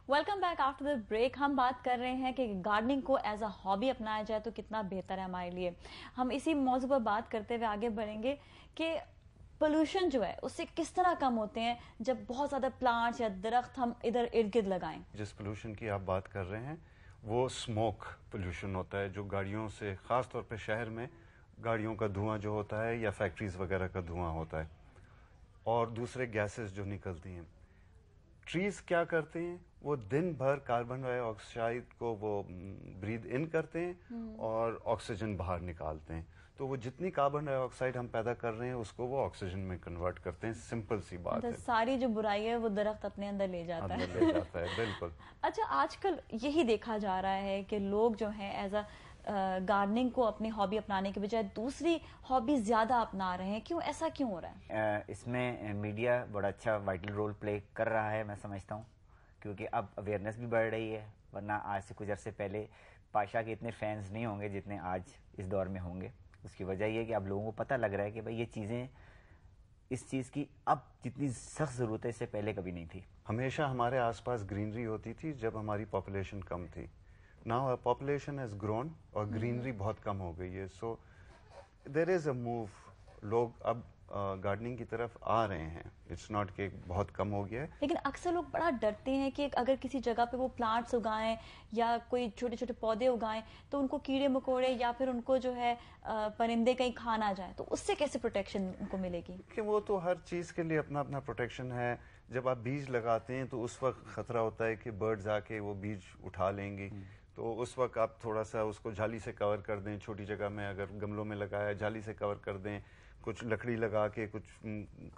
Welcome back after the break. हम बात कर रहे हैं कि गार्डनिंग को एज अ हॉबी अपनाया जाए तो कितना बेहतर है हमारे लिए। हम इसी मौजू पर बात करते हुए आगे बढ़ेंगे कि पोल्यूशन जो है उससे किस तरह कम होते हैं जब बहुत ज्यादा प्लांट्स या दरख्त हम इधर इर्द गिर्द लगाएं। जिस पोल्यूशन की आप बात कर रहे हैं वो स्मोक पोल्यूशन होता है, जो गाड़ियों से, खास तौर पे शहर में गाड़ियों का धुआं जो होता है या फैक्ट्रीज वगैरह का धुआं होता है, और दूसरे गैसेस जो निकलती हैं। ट्रीज क्या करते हैं, वो दिन भर कार्बन डाइऑक्साइड को वो ब्रीद इन करते हैं और ऑक्सीजन बाहर निकालते हैं। तो वो जितनी कार्बन डाइऑक्साइड हम पैदा कर रहे हैं उसको वो ऑक्सीजन में कन्वर्ट करते हैं। सिंपल सी बात है। सारी जो बुराई है वो दरख्त अपने अंदर ले जाता है। बिल्कुल। अच्छा, आजकल यही देखा जा रहा है कि लोग जो हैं एज अ गार्डनिंग को अपनी हॉबी अपनाने के बजाय दूसरी हॉबी ज्यादा अपना रहे हैं। क्यों, ऐसा क्यों हो रहा है? इसमें मीडिया बड़ा अच्छा वाइटल रोल प्ले कर रहा है, मैं समझता हूँ, क्योंकि अब अवेयरनेस भी बढ़ रही है। वरना आज से कुछ अरसे पहले पाशा के इतने फैंस नहीं होंगे जितने आज इस दौर में होंगे। उसकी वजह ये है कि अब लोगों को पता लग रहा है कि भाई ये चीज़ें, इस चीज़ की अब जितनी सख्त ज़रूरत है इससे पहले कभी नहीं थी। हमेशा हमारे आसपास ग्रीनरी होती थी जब हमारी पॉपुलेशन कम थी। नाउ पॉपुलेशन हैज ग्रोन और ग्रीनरी बहुत कम हो गई है। So there is a move, लोग अब गार्डनिंग की तरफ आ रहे हैं। इट्स नॉट कि बहुत कम हो गया है, लेकिन अक्सर लोग बड़ा डरते हैं कि अगर किसी जगह पे वो प्लांट्स उगाएं या कोई छोटे छोटे पौधे उगाएं तो उनको कीड़े मकोड़े या फिर उनको जो है परिंदे कहीं खा ना जाए, तो उससे कैसे प्रोटेक्शन उनको मिलेगी? कि वो तो हर चीज के लिए अपना अपना प्रोटेक्शन है। जब आप बीज लगाते हैं तो उस वक्त खतरा होता है कि बर्ड्स आके वो बीज उठा लेंगी। तो उस वक्त आप थोड़ा सा उसको जाली से कवर कर दें। छोटी जगह में अगर गमलों में लगाया, जाली से कवर कर दें। कुछ लकड़ी लगा के, कुछ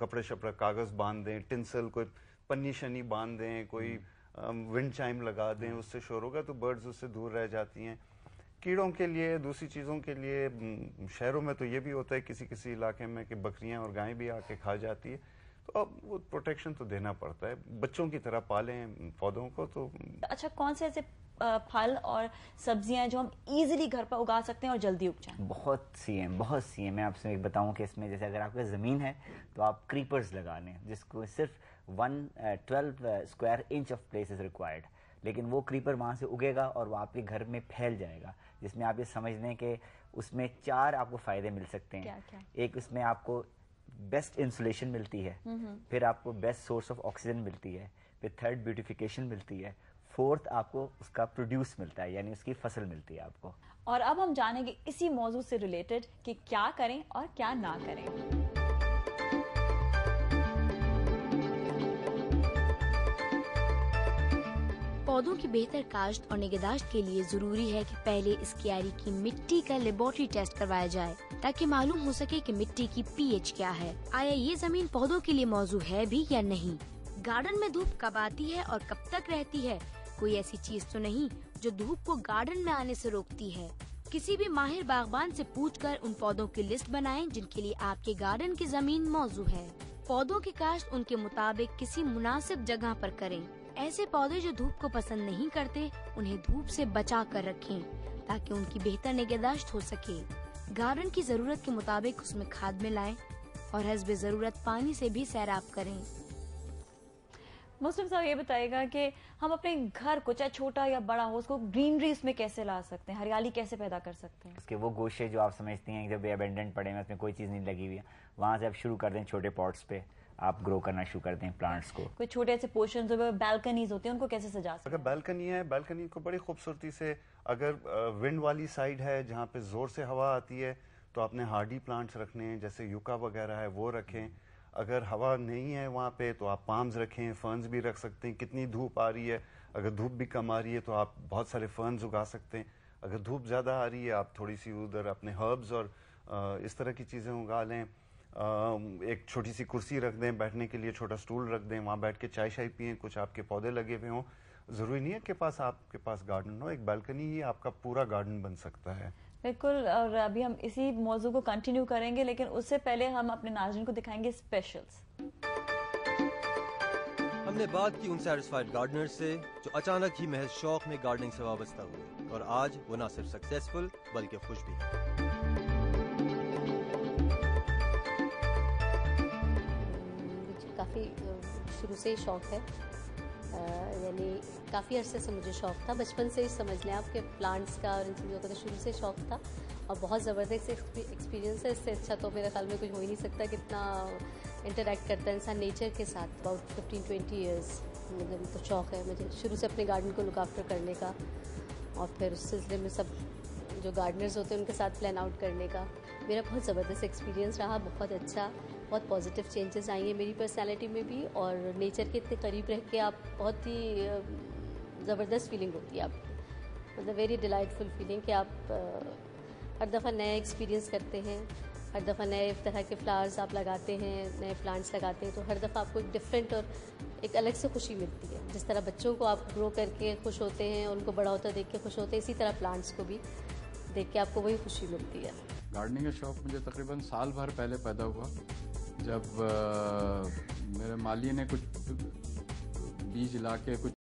कपड़े शपड़ा कागज बांध दें, टिंसल, कोई पन्नी शनी बांध दें, कोई विंड चाइम लगा दें, उससे शोर होगा तो बर्ड्स उससे दूर रह जाती हैं। कीड़ों के लिए, दूसरी चीजों के लिए शहरों में तो ये भी होता है किसी किसी इलाके में कि बकरियां और गायें भी आके खा जाती है। तो अब वो प्रोटेक्शन तो देना पड़ता है। बच्चों की तरह पालें पौधों को। तो अच्छा, कौन से ऐसे फल और सब्जियां जो हम इजीली घर पर उगा सकते हैं और जल्दी उग जाएं? बहुत सी हैं। मैं आपसे एक बताऊं कि इसमें जैसे अगर आपके ज़मीन है तो आप क्रीपर्स लगा लें, जिसको सिर्फ 12 square inch of place is required. लेकिन वो क्रीपर वहां से उगेगा और वो आपके घर में फैल जाएगा, जिसमें आप ये समझ लें कि उसमें 4 आपको फायदे मिल सकते हैं। क्या? एक, उसमें आपको बेस्ट इंसुलेशन मिलती है, फिर आपको बेस्ट सोर्स ऑफ ऑक्सीजन मिलती है, फिर थर्ड ब्यूटिफिकेशन मिलती है, फोर्थ आपको उसका प्रोड्यूस मिलता है, यानी उसकी फसल मिलती है आपको। और अब हम जानेंगे इसी मौजू से रिलेटेड कि क्या करें और क्या ना करें। पौधों की बेहतर काश्त और निगहदाश्त के लिए जरूरी है कि पहले इस क्यारी की मिट्टी का लेबोरेटरी टेस्ट करवाया जाए, ताकि मालूम हो सके कि मिट्टी की पीएच क्या है, आया ये जमीन पौधों के लिए मौजू है भी या नहीं। गार्डन में धूप कब आती है और कब तक रहती है, कोई ऐसी चीज तो नहीं जो धूप को गार्डन में आने से रोकती है। किसी भी माहिर बागबान से पूछकर उन पौधों की लिस्ट बनाएं जिनके लिए आपके गार्डन की जमीन मौजू है। पौधों की काश्त उनके मुताबिक किसी मुनासिब जगह पर करें। ऐसे पौधे जो धूप को पसंद नहीं करते उन्हें धूप से बचा कर रखें, ताकि उनकी बेहतर निगहदाश्त हो सके। गार्डन की जरूरत के मुताबिक उसमें खाद मिलाएं और हस्बे जरूरत पानी से भी सैराब करें। मुस्लिम साहब, ये बताइएगा कि हम अपने घर को, चाहे छोटा या बड़ा हो, उसको ग्रीनरी उसमें कैसे ला सकते हैं, हरियाली कैसे पैदा कर सकते हैं? उसके वो गोशे जो आप समझती हैं जब अबेंडेंट पड़े हैं, उसमें कोई चीज नहीं लगी हुई है, वहां से आप शुरू कर दें, छोटे पॉट्स पे आप ग्रो करना शुरू कर दें प्लांट्स को। कोई छोटे ऐसे पोर्शन बैल्कनीज होते हैं, उनको कैसे सजा सकते हैं? अगर बैल्कनी है, बैल्कनी को बड़ी खूबसूरती से, अगर विंड वाली साइड है जहाँ पे जोर से हवा आती है तो आपने हार्डी प्लांट्स रखने हैं, जैसे यूका वगैरह है वो रखें। अगर हवा नहीं है वहाँ पे तो आप पाम्स रखें, फर्न्स भी रख सकते हैं। कितनी धूप आ रही है, अगर धूप भी कम आ रही है तो आप बहुत सारे फर्न्स उगा सकते हैं। अगर धूप ज्यादा आ रही है आप थोड़ी सी उधर अपने हर्ब्स और इस तरह की चीजें उगा लें। एक छोटी सी कुर्सी रख दें बैठने के लिए, छोटा स्टूल रख दें, वहां बैठ के चाय शाय पिए, कुछ आपके पौधे लगे हुए हों। जरूरी नहीं है कि आपके पास गार्डन हो, एक बालकनी ही आपका पूरा गार्डन बन सकता है। बिल्कुल। और अभी हम इसी मौजू को कंटिन्यू करेंगे, लेकिन उससे पहले हम अपने नाज़रीन को दिखाएंगे स्पेशल्स। हमने बात की उन सैटिस्फाइड गार्डनर से जो अचानक ही महज शौक में गार्डनिंग से वाबस्ता हुए, और आज वो न सिर्फ सक्सेसफुल बल्कि खुश भी है। काफी शुरू से ही शौक है यानी काफ़ी अरसे से मुझे शौक़ था, बचपन से ही समझ लें आप कि प्लांट्स का और इन चीज़ों का तो शुरू से शौक़ था और बहुत ज़बरदस्त एक्सपीरियंस है। इससे अच्छा तो मेरे ख्याल में कुछ हो ही नहीं सकता, कितना इंटरेक्ट करता है इंसान नेचर के साथ। अबाउट 15-20 ईयर्स मतलब तो शौक़ है मुझे शुरू से अपने गार्डन को लुक आफ्टर करने का, और फिर उस सिलसिले में सब जो गार्डनर्स होते हैं उनके साथ प्लान आउट करने का। मेरा बहुत ज़बरदस्त एक्सपीरियंस रहा, बहुत अच्छा, बहुत पॉजिटिव चेंजेस आई हैं मेरी पर्सनालिटी में भी, और नेचर के इतने करीब रह के आप बहुत ही ज़बरदस्त फीलिंग होती है आपको, मतलब वेरी डिलाइटफुल फीलिंग कि आप हर दफ़ा नया एक्सपीरियंस करते हैं, हर दफ़ा नए तरह के फ्लावर्स आप लगाते हैं, नए प्लांट्स लगाते हैं, तो हर दफ़ा आपको एक डिफरेंट और एक अलग से खुशी मिलती है। जिस तरह बच्चों को आप ग्रो करके खुश होते हैं, उनको बड़ा होता देख के खुश होते हैं, इसी तरह प्लांट्स को भी देख के आपको वही खुशी मिलती है। गार्डनिंग का शौक़ मुझे तकरीबन साल भर पहले पैदा हुआ, जब मेरे माली ने कुछ बीज ला के कुछ